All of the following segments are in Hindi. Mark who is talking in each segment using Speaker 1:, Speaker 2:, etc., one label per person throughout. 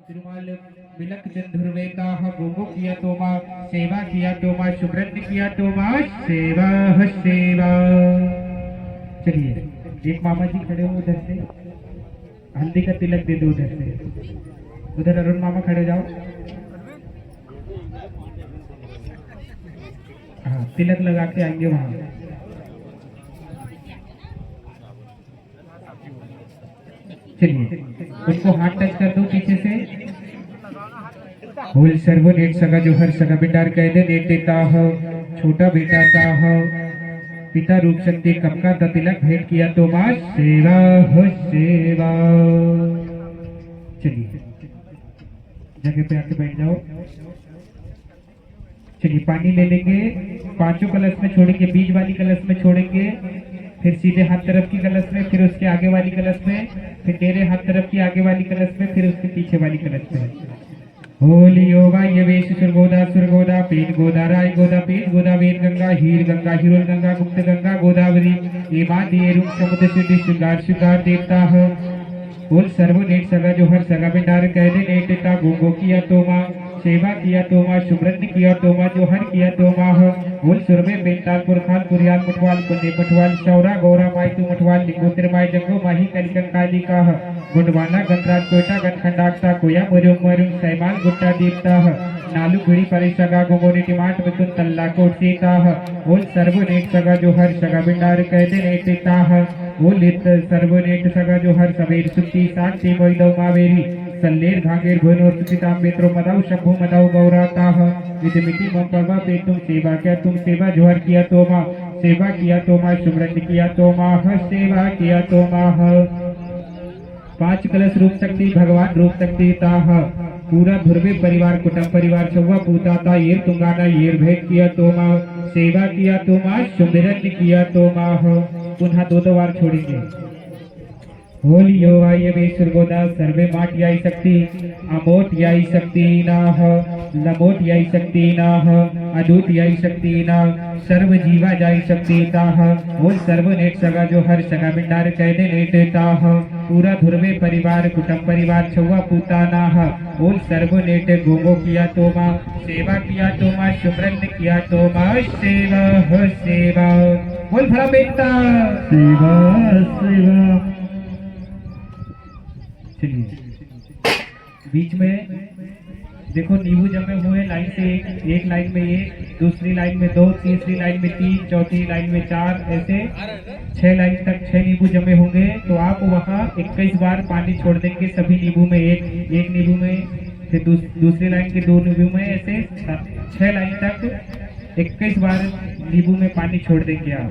Speaker 1: तिरुमाल मिलक चंद्रवेता गोगो किया तोमा सेवा किया तोमा सुब्रत किया तोमा सेवा सेवा। चलिए एक मामा जी खड़े हो उधर से, हल्दी का तिलक दे दो उधर से। उधर अरुण मामा खड़े जाओ। हाँ तिलक लगा के आएंगे वहां। चलिए उनको हाथ टच कर दो पीछे से। बोल सर्व नेट सगा जो हर सगा बिटार कह दे नेट देता हो छोटा बेटा ता हो पिता रूप शक्ति कपका द तिलक भेंट किया तो मां सेवा हो सेवा। चलिए जगह पे आके बैठ जाओ। चलिए पानी ले लेंगे, पांचों कलश में छोड़ेंगे, बीच वाली कलश में छोड़ेंगे, फिर सीधे हाथ तरफ की कलश में, फिर उसके आगे वाली कलश में, फिर तेरे हाथ तरफ की आगे वाली कलश में, फिर उसके पीछे वाली कलश में। होली योगा ये वेश सुरगोदा पीठ गोदा राय गोदा पीठ गोदा वेद गंगा हीर गंगा हिरोल गंगा गुप्त गंगा गोदावरी एमा दिए रूप समुद्र सिद्धि श्रृंगार श्रृंगार देवता हो। बोल सर्व नेट सगा जो हर सगा बिंडार कह दे नेट देता गोगो किया तोमा सेवा किया तोमा सुब्रत किया तोमा जो हर किया तोमा हो। बोल सुरमे बेताल पुरखान पुरियाल मठवाल पुण्य मठवाल शौरा गौरा माई तू मठवाल लिंगोत्र माई जंगो माही कलिकन काली का गुंडवाना गंधराज कोटा गणखंडाक्ता कोया मरुम मरुम सैमाल गुट्टा दीपता नालू घड़ी परे सगा गोगोनी टिमाट मिथुन तल्ला कोट सीता बोल सर्व नेट सगा जो हर सगा बिंडार कहते नेता बोल इत सर्व नेट सगा जो हर सवेर सुक्ति साक्षी मोइदव मावेरी सल्लेर भागेर भोनोर सुचिता मित्रो मदाउ शंभु मदाउ गौराता विधमिति मम पर्वा पे तुम सेवा क्या तुम सेवा जोहर किया तोमा सेवा किया तोमा सुमरत किया तोमा सेवा किया तोमा। पांच कलश रूप शक्ति भगवान रूप शक्ति ताह पूरा धुर्वे परिवार कुटुंब परिवार चौवा पूताता येर तुंगाना येर भेंट किया तोमा सेवा किया तोमा सुमिरन किया तोमा। पुनः दो बार छोड़ेंगे। होली योवा ये बेसुर गोदा सर्वे माट याई शक्ति अमोट याई शक्ति नाह लमोट याई शक्ति नाह अदूत याई शक्ति ना सर्व जीवा जाई शक्ति ताह। बोल सर्व नेट सगा जो हर सगा बिंडार कह दे नेट ताह पूरा धुर्वे परिवार कुटुंब परिवार छुआ पूता नाह। बोल सर्व नेट गोगो किया तोमा सेवा किया तोमा सुमरन किया तोमा सेवा हो सेवा। बोल भला बेटा सेवा सेवा। चलिए बीच में देखो नींबू जमे हुए लाइन से एक लाइन में ये दूसरी लाइन में दो तीसरी लाइन में तीन चौथी लाइन में चार ऐसे 6 लाइन तक 6 नींबू जमे होंगे। तो आप वहाँ 21 बार पानी छोड़ देंगे सभी नींबू में एक नींबू में फिर दूसरी लाइन के 2 नींबू में ऐसे 6 लाइन तक 21 बार नींबू में पानी छोड़ देंगे आप।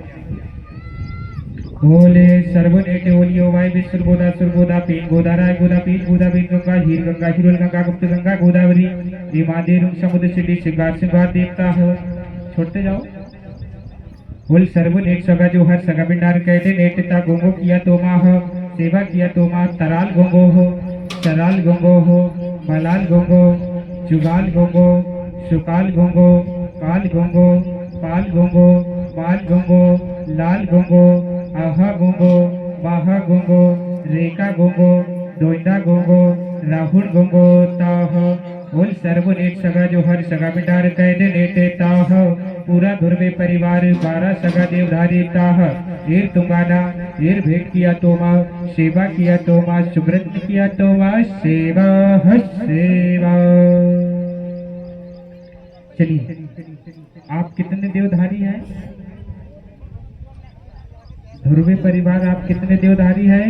Speaker 1: बोले सर्व नेट होली ओवाई विश्व गोदा सुरगोदा पीन गोदा राय गोदा पीन गोदा बीन गंगा हीर गंगा हिरोल गंगा गुप्त गंगा गोदावरी हिमादे रूप समुद्र सिद्धि श्रृंगार श्रृंगार देवता हो। छोड़ते जाओ। बोल सर्व नेट सगा जो हर सगा बिंडार कहते नेटता गोगो किया तोमा हो सेवा किया तोमा तराल गोगो हो चराल गोगो हो बलाल गोगो जुगाल गोगो सुकाल गोगो काल गोगो पाल गोगो बाल गोगो लाल गोगो आहा गोगो बाहा गोगो रेखा गोगो डोइडा गोगो राहुल गोगो ताह। बोल सर्व नेट सगा जो हर सगा बिंडार कह दे नेट ताह पूरा धुर्वे परिवार 12 सगा देवधारी ताह येर तुंगाना येर भेंट किया तोमा सेवा किया तोमा सुब्रत किया तोमा सेवा ह सेवा। चलिए आप कितने देवधारी हैं? ध्रुवे परिवार आप कितने देवधारी हैं?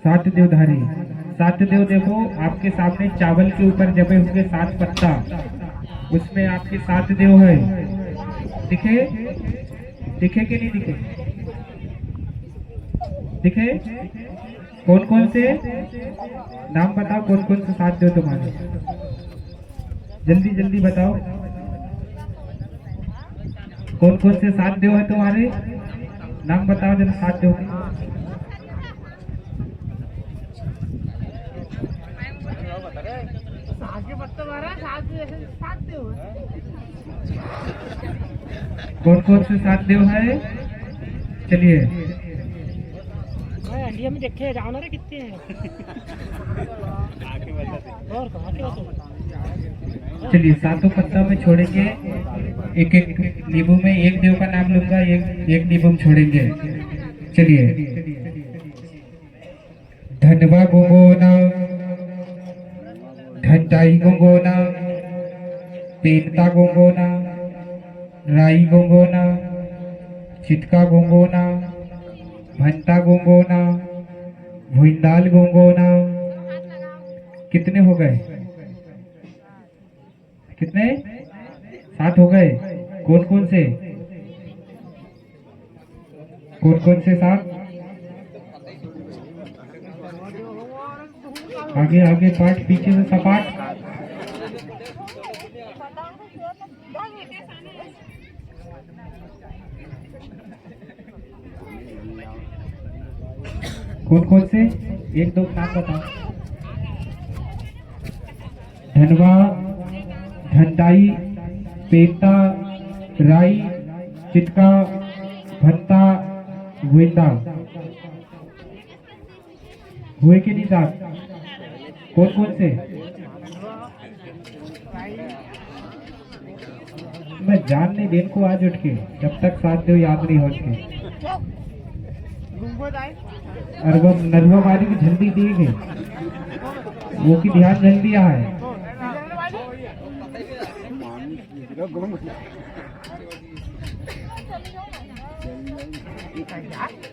Speaker 1: 7 देवधारी। 7 देव देखो आपके सामने चावल के ऊपर जमे होंगे 7 पत्ता, उसमें आपके 7 देव है। दिखे दिखे कि नहीं दिखे? दिखे? कौन कौन से नाम बताओ, कौन कौन से 7 देव तुम्हारे? जल्दी जल्दी बताओ कौन कौन से 7 देव है तुम्हारे? नाम बताओ जरा 7 देव के। कौन कौन से 7 देव है? चलिए इंडिया में देखे जाओ ना रे कितने हैं। चलिए सातों पत्ता में छोड़ेंगे, एक एक नींबू में एक देव का नाम लूंगा, एक एक नींबू में छोड़ेंगे। चलिए, धनवा गोंगोना, घंटाई गोंगोना, पेनता गोंगोना, राई गोंगोना, चितका गोंगोना, भंटा गोंगोना, भुइंदाल गोंगोना। कितने हो गए? कितने? 7 हो गए। कौन कौन से? कौन कौन से 7? आगे आगे पाठ, पीछे से सपाट। कौन कौन से? एक दो नाम बताओ। धनवा, घंटाई, पेटा, राई, चिटका, भत्ता, गुइंदा। हुए कि नहीं 7? कौन कौन से? मैं जान नहीं देन को आज उठ के, जब तक 7 देव याद नहीं हो के। और वो नरवा वाली की झंडी दी गई, वो की ध्यान जल्दी है।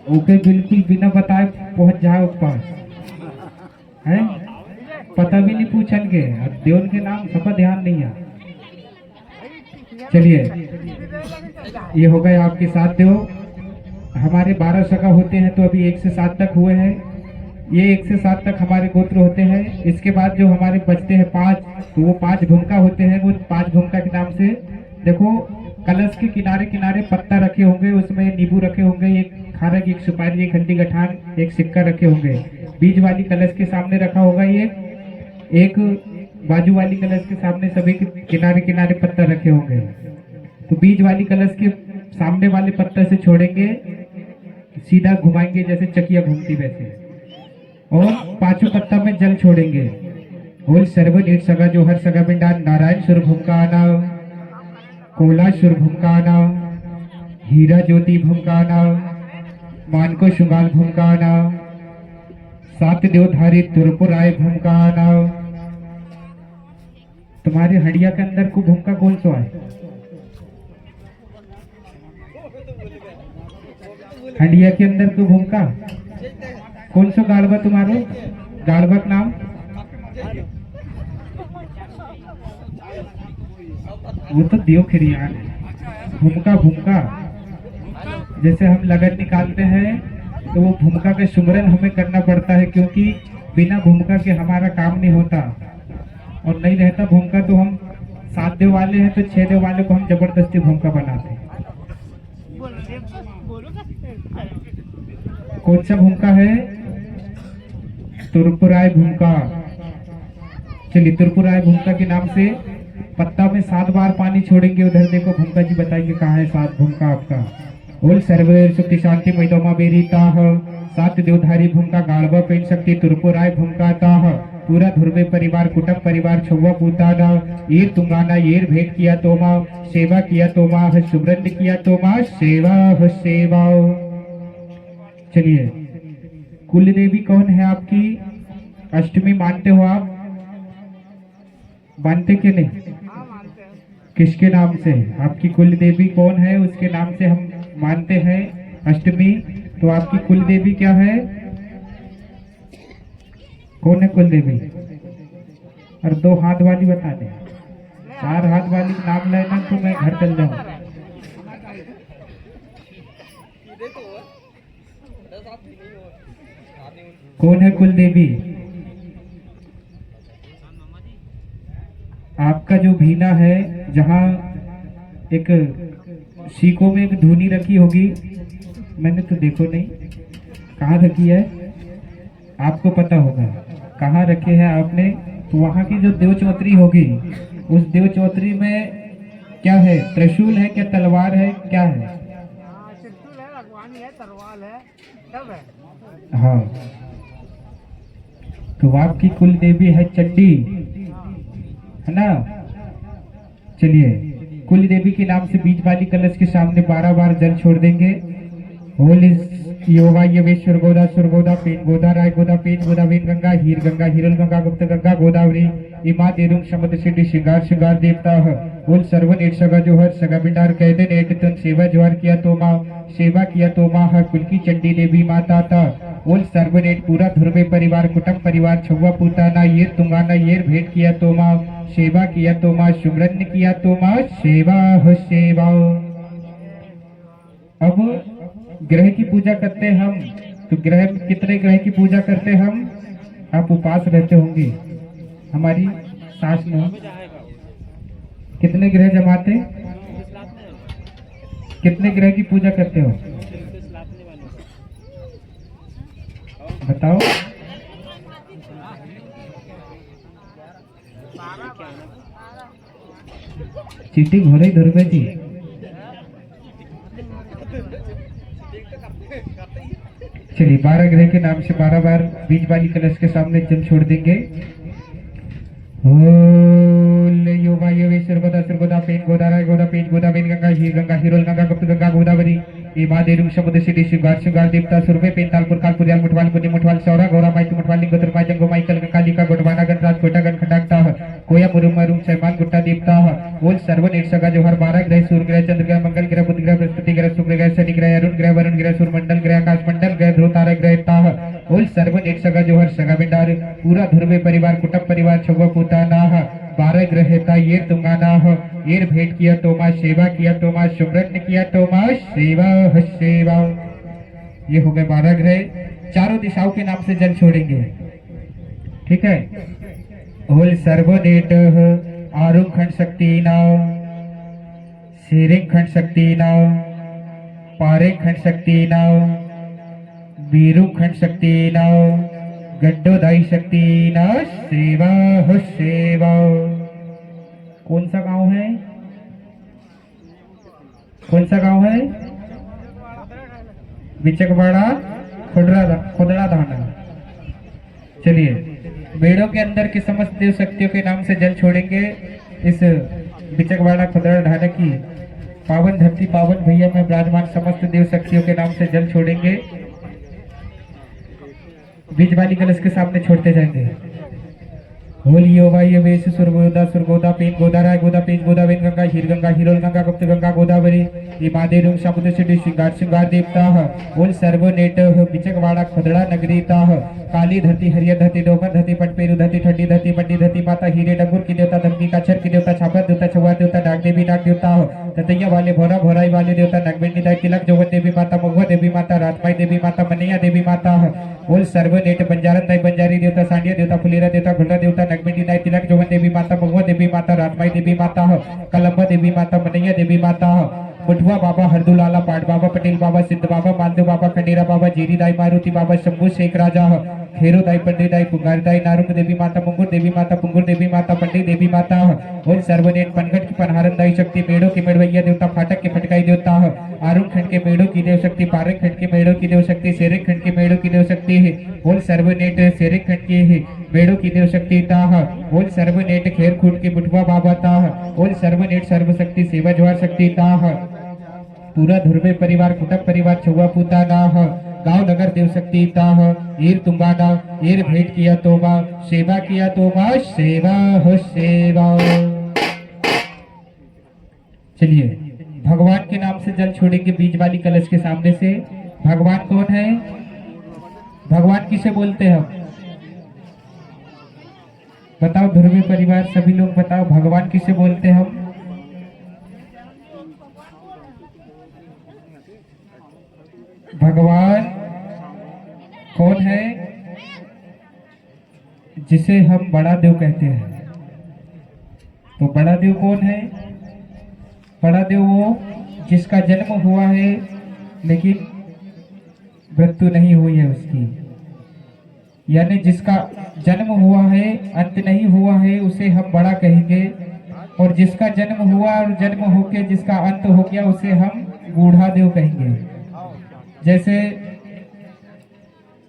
Speaker 1: ओके, बिल्कुल बिना बताए पहुंच जाए ऊपर है, पता भी नहीं पूछन के, देवन के नाम सबका ध्यान नहीं है। चलिए, ये हो गए आपके 7 देव। हमारे 12 सगा होते हैं, तो अभी 1 से 7 तक हुए हैं। ये 1 से 7 तक हमारे गोत्र होते हैं। इसके बाद जो हमारे बचते हैं 5, तो वो 5 भूमिका होते हैं। वो 5 भूमिका के नाम से देखो, कलश के किनारे किनारे पत्ता रखे होंगे, उसमें नींबू रखे होंगे, एक खारक, एक सुपारी, एक हल्दी गठान, एक सिक्का रखे होंगे। बीज वाली कलश के सामने रखा होगा ये, एक बाजू वाली कलश के सामने सभी के किनारे किनारे पत्ता रखे होंगे। तो बीज वाली कलश के सामने वाले पत्ते से छोड़ेंगे, सीधा घुमाएंगे जैसे चकिया घूमती वैसे, और 5 पत्ता में जल छोड़ेंगे। होल सर्व नीट सगा जो हर सगा बिंडा नारायण सुर भूमकाना, कोला सुर भूमकाना, हीरा ज्योति भूमकाना, मानको शुंगाल भूमकाना, 7 देवधारी तुरपुराय भूमकाना। तुम्हारे हंडिया के अंदर को भूमका कौन सा है? हंडिया के अंदर को भूमका कौन सा गाड़वा तुम्हारो? गाड़वा का नाम? वो तो देव खिरियान है। भूमका, भूमका जैसे हम लगन निकालते हैं, तो वो भूमिका का सुमरन हमें करना पड़ता है, क्योंकि बिना भूमिका के हमारा काम नहीं होता। और नहीं रहता भूमिका तो हम 7 देव वाले हैं, तो 6 देव वाले को हम जबरदस्ती भूमिका बनाते हैं। कौन सा भूमिका है? तुरपुराय भूमिका। चलिए, तुरपुराय भूमिका के नाम से पत्ता में 7 बार पानी छोड़ेंगे। उधर देखो, भूमिका जी बताएंगे कहाँ है 7 भूमिका आपका। ओल सर्वे सुखी शांति मैदोमा बेरी ताह, 7 देवधारी भूमिका गाड़वा पेन शक्ति तुरपुराय भूमिका ताह, पूरा धुर्वे परिवार कुटुंब परिवार छुआ पूताना, ईर तुंगाना येर भेंट किया तोमा, सेवा किया तोमा, सुब्रंद किया तोमा, सेवा सेवा। चलिए, कुल देवी कौन है आपकी? अष्टमी मानते हो आप? मानते के नहीं? किसके नाम से आपकी कुल देवी कौन है? उसके नाम से हम मानते हैं अष्टमी। तो आपकी कुल देवी क्या है? कौन है कुल देवी? और 2 हाथ वाली बता दे। 4 हाथ वाली नाम लेना तो मैं घर चल जाऊं। कौन है कुल देवी? आपका जो भीना है, जहाँ एक सीखों में एक धूनी रखी होगी, मैंने तो देखो नहीं कहाँ रखी है, आपको पता होगा कहाँ रखे हैं आपने। तो वहाँ की जो देव चौतरी होगी, उस देव चौतरी में क्या है? त्रिशूल है क्या? तलवार है क्या है?
Speaker 2: त्रिशूल है, अगवानी है, तलवार है, सब है।
Speaker 1: हाँ, तो आपकी कुल देवी है चंडी, है ना। चलिए, कुल देवी के नाम से बीज वाली कलश के सामने 12 बार जल छोड़ देंगे। होल योगा यवेश्वर गोदा सुर गोदा पेन गोदा राय गोदा पेन गोदा वेन गंगा हीर गंगा हिरल गंगा गुप्त गंगा गोदावरी इमा देरुम समुद्र सिद्धि श्रृंगार श्रृंगार देवता है। बोल सर्वन एक सगा जो हर सगा बिंडार कहते नेट तुम सेवा ज्वार किया तो माँ सेवा किया तो माँ हर कुल की चंडी देवी माता था। बोल सर्वनेट पूरा धुर्वे परिवार कुटुंब परिवार छुआ पूताना ये तुंगाना ये भेंट किया तो माँ सेवा किया तो माँ सुमरन किया तो माँ सेवा हो सेवा। अब ग्रह की पूजा करते हम, तो ग्रह कितने ग्रह की पूजा करते हम? आप उपास रहते होंगे, हमारी सास में कितने ग्रह जमाते, कितने ग्रह की पूजा करते हो बताओ? चीटिंग हो रही ध्रुवे जी। चलिए 12 ग्रह के नाम से 12 बार बीज वाली कलश के सामने जल छोड़ देंगे। योगा योगेश्वर गोदा सुरगोदा पेन गोदा राय गोदा पेन गोदा वेन गंगा हिरोल गंगा गुप्त गंगा गोदावरी इमा देरुम समुद्र सिद्धि श्रृंगार श्रृंगार देवता सुरभे पेंताल पुरकाल पुरियाल मुठवाल पुण्य मुठवाल सौरा गौरा माई मुठवाल लिंगोत्र माई जंगो माई कल कालिका गोटवाना गणराज कोटा गण खटाकता है कोया मुरुम मरुम सैमान गुट्टा देवता है। बोल सर्वन एक सगा जो हर 12 ग्रह सूर्य ग्रह चंद्र ग्रह मंगल ग्रह बुध ग्रह बृहस्पति ग्रह शुक्र ग्रह शनि ग्रह अरुण ग्रह वरुण ग्रह सूर्य मंडल ग्रह आकाश मंडल ग्रह ध्रुव तारा ग्रह ताह। बोल सर्वन एक सगा जो हर सगा बिंडार पूरा धुर्वे परिवार कुटुंब परिवार छुआ पूताना 12 ग्रह था ये तुंगाना हो ये भेंट किया तो माँ सेवा किया तो माँ सुमरन किया तो माँ सेवा हो सेवा। ये हो गए 12 ग्रह। चारों दिशाओं के नाम से जल छोड़ेंगे, ठीक है। होल सर्वनेट आरुम खंड शक्ति नाव शेरिंग खंड शक्ति नाव पारेंग खंड शक्ति नाव बीरू खंड शक्ति नाव गड्डोदाई शक्ति नाव सेवा हो सेवा। कौन सा गांव है, कौन सा गांव है? बिचकवाड़ा खुदड़ा धाना। चलिए, बेड़ों के अंदर के समस्त देव शक्तियों के नाम से जल छोड़ेंगे। इस बिचकवाड़ा खुदड़ा धाना की पावन धरती पावन भैया में विराजमान समस्त देव शक्तियों के नाम से जल छोड़ेंगे। बीज वाली कलश के सामने छोड़ते जाएंगे। होल योगा वेश सुरगोदा पेन गोदा राय गोदा पेन गोदा वेन गंगा हिरोल गंगा गुप्त गंगा गोदावरी इमा देरुम समुद्र सिद्धि श्रृंगार श्रृंगार देवता बोल सर्वनेट बिचकवाड़ा खुदड़ा नगरी ताह काली धरती हरियर धरती डोबर धरती पटपेरू धरती ठंडी धरती पंडी धरती माता हीरे डंगुर की देवता धमकी काछर की देवता छापर देवता छुआ देवता नाग देवी नाग देवता ततैया वाले भोरा भोराई वाले देवता नगबिंडी दाई तिलक जोगन देवी माता महुआ देवी माता रातमाई देवी माता मनैया देवी माता बोल सर्वनेट बंजारन दाई बंजारी देवता सांडिया देवता फुलेरा देवता घुल्ला देवता नगबिंडी दाई तिलक जोगन देवी माता महुआ देवी माता रातमाई देवी माता कलम्बा देवी माता मनैया देवी माता मुठवा बाबा हरदुलाला पाट बाबा पटेल बाबा सिद्ध बाबा मालदेव बाबा खंडेरा बाबा जीरी दाई मारुति बाबा शंभू शेख राजा खेरो दाई पंडित दाई पुंगार दाई नारुंग देवी माता मुंगुर देवी माता पुंगुर देवी माता पंडित देवी माता और सर्वनेट पनघट की पनहारन दाई शक्ति मेड़ों की मेड़वैया देवता फाटक के फटकाई देवता आरुण खंड के मेड़ों की देव शक्ति पारक खंड के मेड़ों की देव शक्ति शेरिक खंड के मेड़ों की देव शक्ति है और सर्वनेट शेरिक खंड की है मेड़ों की देव शक्ति ताह और सर्वनेट खेर खूट के मुठवा बाबा ताह और सर्वनेट सर्वशक्ति सेवा ज्वार शक्ति ताह पूरा धुर्वे परिवार कुटुंब परिवार छुआ पूताना गांव नगर देव शक्ति ताह ईर तुंगाना ईर भेंट किया तो माँ सेवा किया तो माँ सेवा हो सेवा। चलिए, भगवान के नाम से जल छोड़ेंगे बीज वाली कलश के सामने से। भगवान कौन है? भगवान किसे बोलते हैं हम? बताओ धुर्वे परिवार सभी लोग बताओ, भगवान किसे बोलते हैं हम? भगवान कौन है? जिसे हम बड़ा देव कहते हैं। तो बड़ा देव कौन है? बड़ा देव वो जिसका जन्म हुआ है लेकिन मृत्यु नहीं हुई है उसकी, यानी जिसका जन्म हुआ है अंत नहीं हुआ है उसे हम बड़ा कहेंगे, और जिसका जन्म हुआ और जन्म होके जिसका अंत हो गया उसे हम बूढ़ा देव कहेंगे। जैसे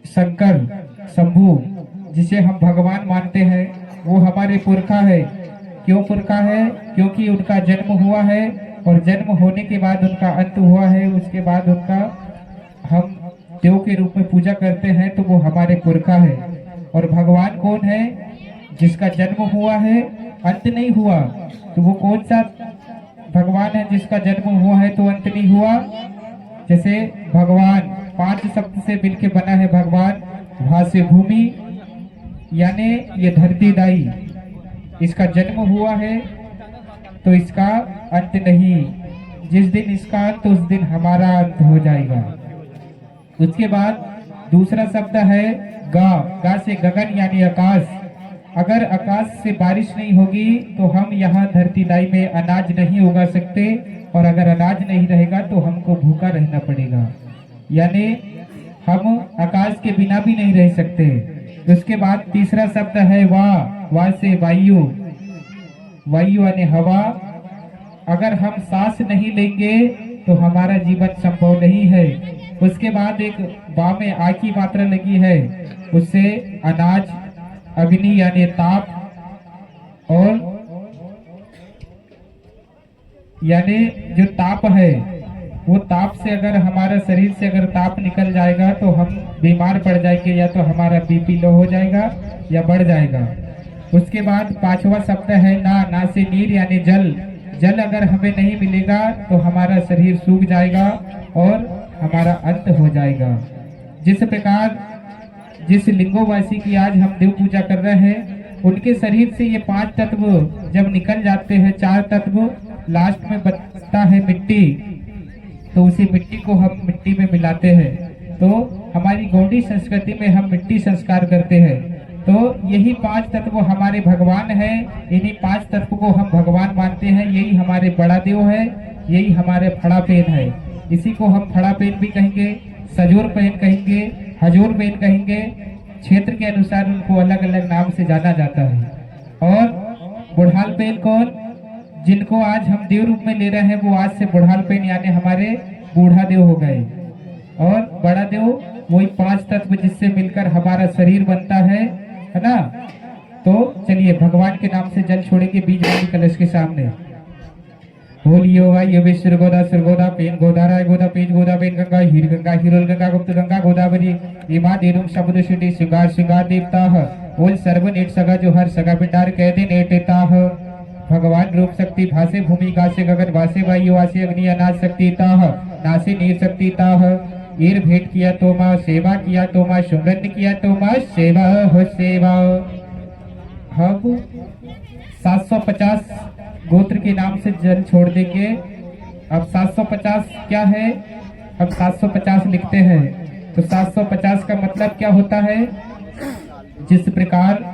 Speaker 1: शंकर शंभू जिसे हम भगवान मानते हैं, वो हमारे पुरखा है। क्यों पुरखा है? क्योंकि उनका जन्म हुआ है और जन्म होने के बाद उनका अंत हुआ है, उसके बाद उनका हम देव के रूप में पूजा करते हैं, तो वो हमारे पुरखा है। और भगवान कौन है? जिसका जन्म हुआ है, अंत नहीं हुआ। तो वो कौन सा भगवान है जिसका जन्म हुआ है तो अंत नहीं हुआ? जैसे भगवान 5 शब्द से मिलके बना है भगवान। भाष्य भूमि यानी ये धरती दाई, इसका जन्म हुआ है तो इसका अंत नहीं। जिस दिन इसका अंत, उस दिन हमारा अंत हो जाएगा। उसके बाद दूसरा शब्द है गा। गा से गगन यानी आकाश। अगर आकाश से बारिश नहीं होगी तो हम यहाँ धरती दाई में अनाज नहीं उगा सकते, और अगर अनाज नहीं रहेगा तो हमको भूखा रहना पड़ेगा, यानी हम आकाश के बिना भी नहीं रह सकते। उसके बाद तीसरा शब्द है वाह। वाह से वायु। वायु यानी हवा। अगर हम सांस नहीं लेंगे तो हमारा जीवन संभव नहीं है। उसके बाद एक बा में आ की मात्रा लगी है, उससे अनाज, अग्नि यानी ताप, और यानी जो ताप है, वो ताप से अगर हमारा शरीर से अगर ताप निकल जाएगा तो हम बीमार पड़ जाएंगे, या तो हमारा बीपी लो हो जाएगा या बढ़ जाएगा। उसके बाद पांचवा शब्द है ना। ना से नीर यानी जल। जल अगर हमें नहीं मिलेगा तो हमारा शरीर सूख जाएगा और हमारा अंत हो जाएगा। जिस प्रकार जिस लिंगोवासी की आज हम देव पूजा कर रहे हैं, उनके शरीर से ये 5 तत्व जब निकल जाते हैं, 4 तत्व, लास्ट में बचता है मिट्टी, तो उसी मिट्टी को हम मिट्टी में मिलाते हैं। तो हमारी गौड़ी संस्कृति में हम मिट्टी संस्कार करते हैं। तो यही 5 तत्व हमारे भगवान है। इन्हीं 5 तत्व को हम भगवान मानते हैं। यही हमारे बड़ा देव है, यही हमारे फड़ा पेन है। इसी को हम फड़ा पेन भी कहेंगे, सजोर पेन कहेंगे, हजोर पेन कहेंगे। क्षेत्र के अनुसार उनको अलग अलग नाम से जाना जाता है। और बुढ़ाल पेन कौन? जिनको आज हम देव रूप में ले रहे हैं, वो आज से बुढ़ाल पेन यानी हमारे बूढ़ा देव हो गए। और बड़ा देव वही 5 तत्व जिससे मिलकर हमारा शरीर बनता है ना। तो चलिए भगवान के नाम से जल छोड़ेंगे बीज वाली कलश के सामने। होली होगा ये विश्व गोदा सिर गोदा पेन गोदा राय गोदा पेज गोदा पेन गंगा हीर गंगा हिरोल गंगा गुप्त गंगा गोदावरी इमा देरुम शब्द शुद्धि श्रृंगार श्रृंगार देवता ओल सर्व नेट सगा जो हर सगा पिंडार कह दे नेटता भगवान रूप शक्ति भासे भूमि गासे गगन भासे वायु वासे अग्नि अनाज शक्ति ताह नासे नीर शक्ति ताह ईर भेंट किया तो माँ सेवा किया तो माँ सुमरन किया तो माँ सेवा हो सेवा। हम 750 गोत्र के नाम से जल छोड़ देंगे। अब 750 क्या है? अब 750 लिखते हैं। तो 750 का मतलब क्या होता है? जिस प्रकार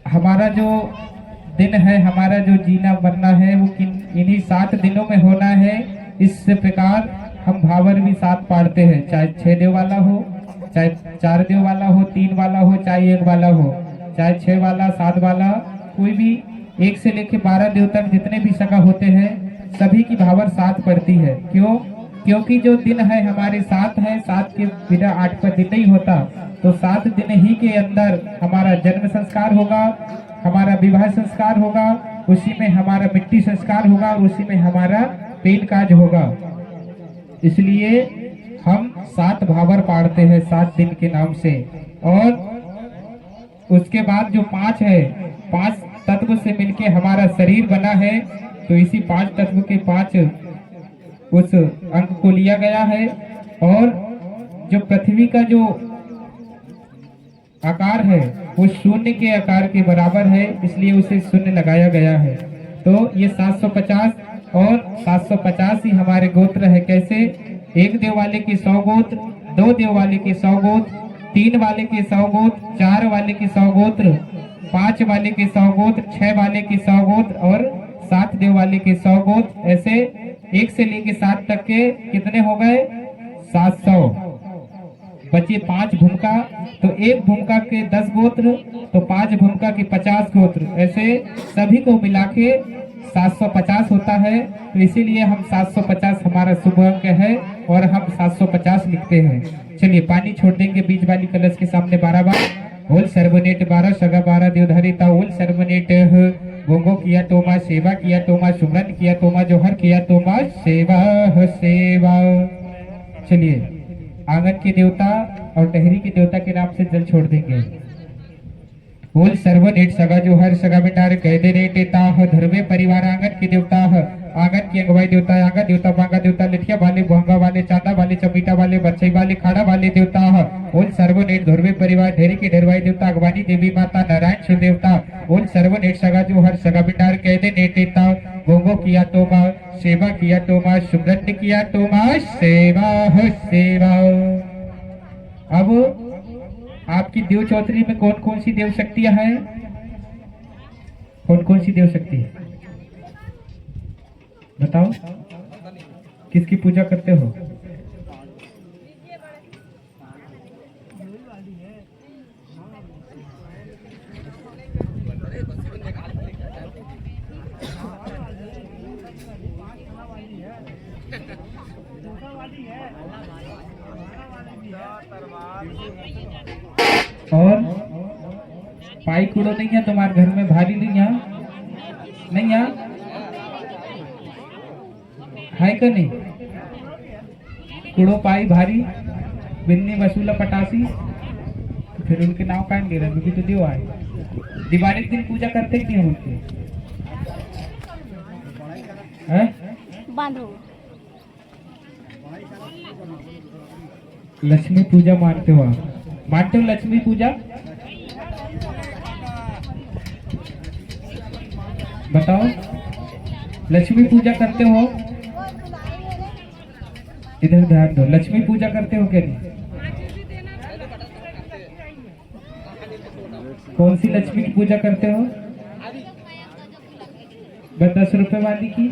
Speaker 1: हमारा जो दिन है, हमारा जो जीना मरना है, वो इन्हीं 7 दिनों में होना है। इस प्रकार हम भावर भी 7 पाड़ते हैं, चाहे 6 देव वाला हो, चाहे 4 देव वाला हो, 3 वाला हो, चाहे 1 वाला हो, चाहे 6 वाला, 7 वाला, कोई भी 1 से लेकर 12 देव तक जितने भी सगा होते हैं, सभी की भावर 7 पड़ती है। क्यों? क्योंकि जो दिन है हमारे 7 है, 7 के बिना 8 पर दिन नहीं होता। तो 7 दिन ही के अंदर हमारा जन्म संस्कार होगा, हमारा विवाह संस्कार होगा, उसी में हमारा मिट्टी संस्कार होगा, और उसी में हमारा पेन काज होगा। इसलिए हम 7 भावर पाड़ते हैं 7 दिन के नाम से। और उसके बाद जो 5 है, 5 तत्व से मिलके हमारा शरीर बना है। तो इसी 5 तत्व के 5 उस अंक को लिया गया है। और जो पृथ्वी का जो आकार है वो शून्य के आकार के बराबर है, इसलिए उसे शून्य लगाया गया है। तो ये 750 और 750 ही हमारे गोत्र है। कैसे? 1 देव वाले के 100 गोत्र, 2 देव वाले के 100 गोत्र, 3 वाले के 100 गोत्र, 4 वाले के 100 गोत्र, 5 वाले के 100 गोत्र, 6 वाले के 100 गोत्र और 7 देव वाले के 100 गोत्र। ऐसे 1 से लेके 7 तक के कितने हो गए? 700। बचे 5 भूमिका, तो 1 भूमिका के 10 गोत्र, तो 5 भूमिका के 50 गोत्र। ऐसे सभी को मिला के 750 होता है। तो इसीलिए हम 750 हमारा शुभ अंक है और हम 750 लिखते हैं। चलिए पानी छोड़ देंगे बीच वाली कलश के सामने 12 बार। ओल सर्वनेट 12 सगा 12 देवधारिता ओल सर्वनेट गोंगो किया तोमा सेवा किया तोमा सुमरन किया तोमा जोहर किया तोमा सेवा सेवा। चलिए आंगन के देवता और टहरी के देवता के नाम से जल छोड़ देंगे। ओल सर्वनेट सगा जो हर सगा बिटार कह दे नेटे ताह धर्मे परिवार आंगन के देवता आंगन की अगवाई देवता आंगन देवता बांगा देवता लिठिया वाले भोंगा वाले चांदा वाले चमीटा वाले बच्चे वाले खाड़ा वाले देवता ओल सर्वनेट धर्मे परिवार ढेरी के ढेरवाई देवता अगवानी देवी माता नारायण शिव देवता ओल सर्वनेट सगा जो हर सगा बिटार कह दे नेटे ताह गोंगो किया तो माँ सेवा किया तो माँ सुब्रत किया तो माँ सेवा सेवा। अब आपकी देव चौधरी में कौन कौन सी देव शक्तियां हैं? कौन कौन सी देव शक्ति है बताओ? किसकी पूजा करते हो? और पाई कूड़ो नहीं है तुम्हारे घर में? भारी नहीं है? नहीं है का नहीं? कूड़ो पाई भारी बिन्नी वसूला पटासी तो फिर उनके नाम काहे ले रहे? क्योंकि तो देव आए। दिवाली के दिन पूजा करते ही नहीं उनके हैं? लक्ष्मी पूजा मानते हो आप? मानते हो लक्ष्मी पूजा? बताओ लक्ष्मी पूजा करते हो? इधर ध्यान दो। लक्ष्मी पूजा करते हो क्या नहीं? कौन सी लक्ष्मी की पूजा करते हो? बस 10 रुपए वाली की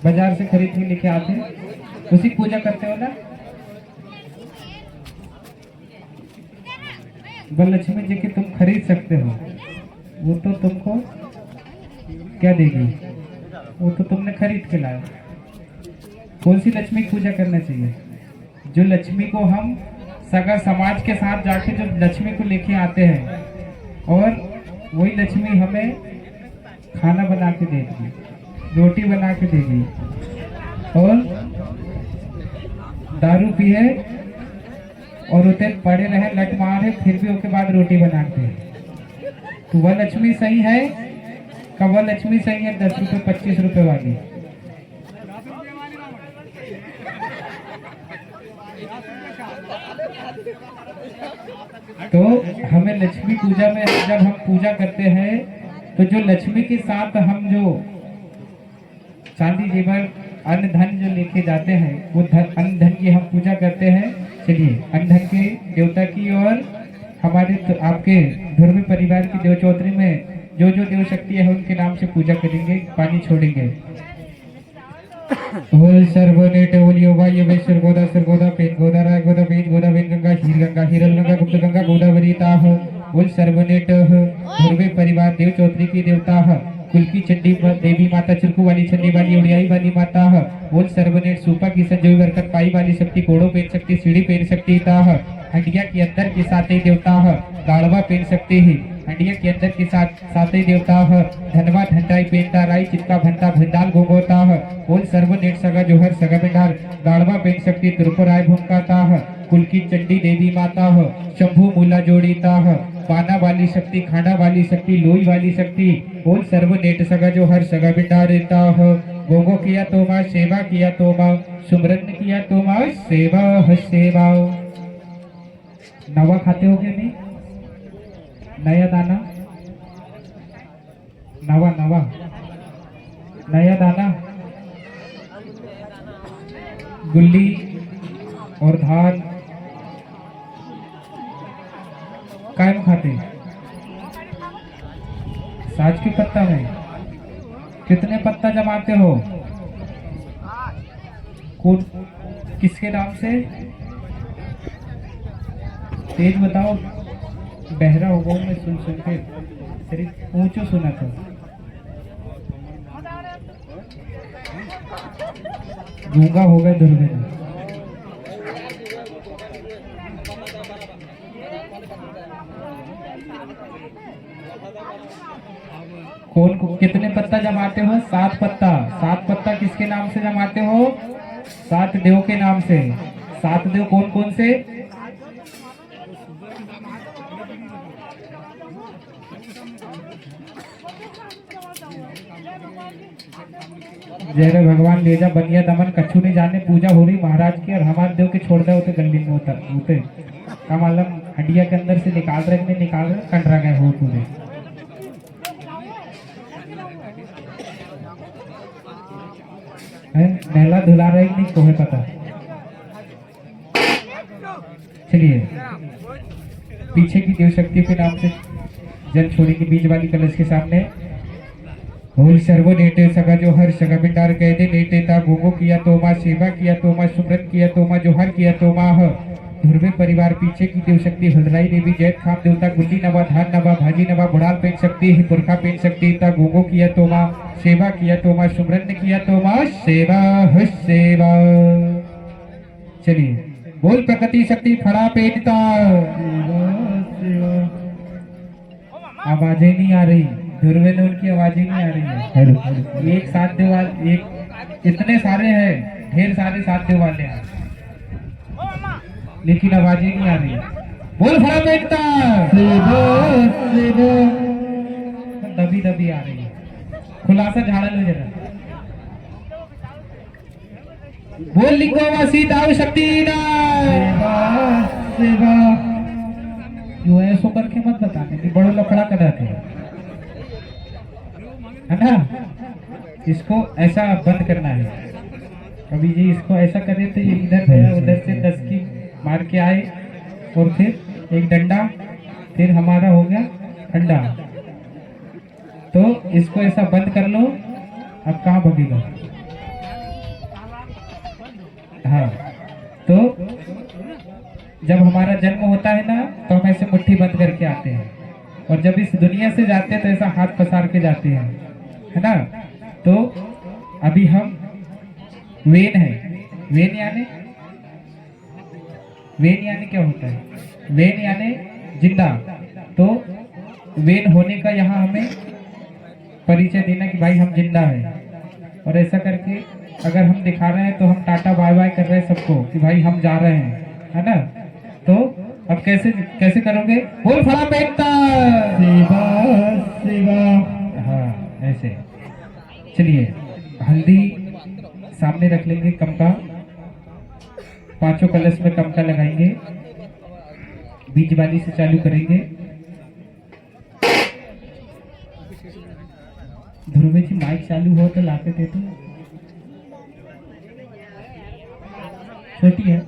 Speaker 1: बाजार से खरीद के लेके आते हैं, उसी पूजा करते हो ना? वह लक्ष्मी जी की तुम खरीद सकते हो, वो तो तुमको क्या देगी? वो तो तुमने खरीद के लाया। कौन सी लक्ष्मी की पूजा करना चाहिए? जो लक्ष्मी को हम सगा समाज के साथ जाके जो लक्ष्मी को लेके आते हैं और वही लक्ष्मी हमें खाना बना के देगी, रोटी बना के देगी और दारू पिए और उतने पड़े रहे लट मारे फिर भी उसके बाद रोटी बनाते। तो वह लक्ष्मी सही है? कब वह लक्ष्मी सही है? 10 रुपए 25 रुपए वाली। तो हमें लक्ष्मी पूजा में जब हम पूजा करते हैं तो जो लक्ष्मी के साथ हम जो चांदी जेवर अन्न धन जो लेके जाते हैं वो अन्न धन की हम पूजा करते हैं। चलिए अन्न धन के देवता की और हमारे तो आपके धर्मी परिवार की देव चौधरी में जो जो देव शक्ति है उनके नाम से पूजा करेंगे, पानी छोड़ेंगे। ओल सर्वनेट ओल योगा योगेश्वर गोदा सर गोदा पेन गोदा राय गोदा बेज गोदा वेन गंगा हीरल गंगा गुप्त गंगा गोदावरी ताह ओल सर्वनेट धर्मी परिवार देव चौधरी की देवता कुल की चंडी देवी माता चिरकू वाली चंडी वाली उड़ियाई वाली माता ओल सर्वनेट सूपा की संजोई बरकत पाई वाली शक्ति कोड़ो पेन सकती सीढ़ी पेन सकती ताह हंडिया के अंदर के साथ ही देवता गाड़वा पेन सकती ही हंडिया के अंदर के साथ ही देवता धनवा धंडाई पेनता राई चित्का भंता भंडाल गोगोता ओल सर्वनेट सगा जोहर सगा बिंडार गाड़वा पेन सकती त्रिपुराय भूमकाता कुल की चंडी देवी माता शंभु मूला जोड़ीता पाना वाली शक्ति खाना वाली शक्ति लोई वाली शक्ति ओल सर्वनेट सगा जो हर सगा बिंडार देता गोगो किया तो माँ सेवा किया तो माँ सुमरन किया तो माँ सेवा सेवा। नवा खाते हो क्या नहीं? नया दाना नवा नवा नया दाना गुल्ली और धान कायम खाते? साज के पत्ता में कितने पत्ता जमाते हो? किसके नाम से? तेज बताओ, बहरा होगा मैं सुन सुन के सिर्फ ऊंचो सुना था। गूंगा हो गए दुर्गे। कितने पत्ता जमाते हो? 7 पत्ता। 7 पत्ता किसके नाम से जमाते हो? 7 देव के नाम से। 7 देव कौन कौन से? जय रे भगवान ले जा बनिया दमन कछु नहीं जाने, पूजा हो रही महाराज की और हमारे देव के छोड़ दे होते गली में होते का मालूम हड्डिया के अंदर से निकाल रहे नहीं निकाल रहे कंडरा गए हो पूरे। नहला धुला रहे नहीं तो है पता। चलिए पीछे की देव शक्ति के नाम से जल छोड़ेंगे बीज वाली कलश के सामने। होल सर्वो नेटे सगा जो हर सगा बिंडार कहते नेटे ता घूमो किया तो माँ सेवा किया तो माँ सुमरन किया तो माँ जोहर किया तो माँ ध्रुवे परिवार पीछे की देव शक्ति हलराई देवी जैत खाम देवता गुल्ली नवा धान नवा भाजी नवा बुढ़ाल पेन शक्ति पुरखा पेन शक्ति ता घूमो किया तो माँ सेवा किया तो माँ सुमरन किया तो माँ सेवा हुस सेवा। चलिए बोल प्रकृति शक्ति फड़ा पेटता। आवाजें नहीं आ रही ध्रुवे ने उनकी आवाजें नहीं आ रही है। एक साथ देव वाले एक इतने सारे हैं ढेर सारे साथ देव वाले हैं लेकिन आवाजें नहीं आ रही है। बोल फड़ा पेटता दबी दबी आ रही है। खुलासा झाड़ा लो जरा। बोल लिंगोवासी दाव शक्ति जो ऐसो करके मत बताने कि बड़ो लफड़ा कर थे है ना। इसको ऐसा बंद करना है। अभी जी इसको ऐसा करे तो ये इधर गया उधर से 10 की मार के आए और फिर एक डंडा फिर हमारा हो गया ठंडा। तो इसको ऐसा बंद कर लो। अब कहाँ भगेगा? हाँ तो जब हमारा जन्म होता है ना तो हम ऐसे मुट्ठी बंद करके आते हैं और जब इस दुनिया से जाते हैं तो ऐसा हाथ पसार के जाते हैं है ना। तो अभी हम वेन है। वेन यानी क्या होता है? वेन यानी जिंदा। तो वेन होने का यहाँ हमें परिचय देना कि भाई हम जिंदा है और ऐसा करके अगर हम दिखा रहे हैं तो हम टाटा बाय बाय कर रहे हैं सबको कि भाई हम जा रहे हैं है ना। तो अब कैसे कैसे करोगे? बोल फड़ा पेटता सेवा सेवा। हाँ ऐसे। चलिए हल्दी सामने रख लेंगे कमका। 5 कलश में कमका लगाएंगे। बीज वाली से चालू करेंगे। ध्रुवे जी माइक चालू हो तो लाके दे दो। छोटी है।